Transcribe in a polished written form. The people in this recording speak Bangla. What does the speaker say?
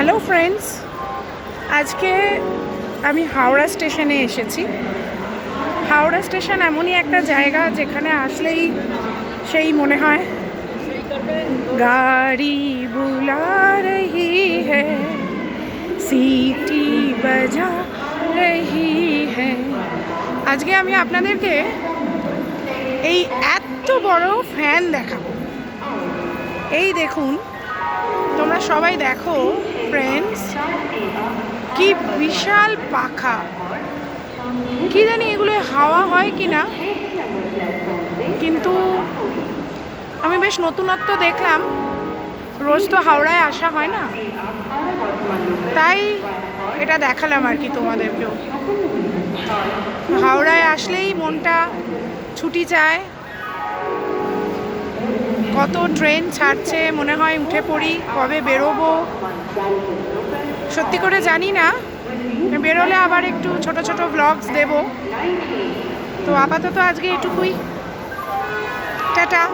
হ্যালো ফ্রেন্ডস, আজকে আমি হাওড়া স্টেশনে এসেছি। হাওড়া স্টেশন এমনই একটা জায়গা যেখানে আসলেই সেই মনে হয় গাড়ি বুলা রহি হ্যায়, সিটি বাজা রহি হ্যায়। আজকে আমি আপনাদেরকে এই এত বড় ফ্যান দেখাবো। এই দেখুন, তোমরা সবাই দেখো ফ্রেন্ডস, কি বিশাল পাখা। কি জানি এগুলো হাওয়া হয় কি না, কিন্তু আমি বেশ নতুনত্ব দেখলাম। রোজ তো হাওড়ায় আসা হয় না, তাই এটা দেখালাম আর কি তোমাদেরকেও। হাওড়ায় আসলেই মনটা ছুটি চায়। কত ট্রেন ছাড়ছে, মনে হয় উঠে পড়ি, কবে বেরোবো সত্যি করে জানি না। বেরোলে আবার একটু ছোট ছোট ব্লগস দেব। তো আপাতত আজকে এটুকুই, টাটা।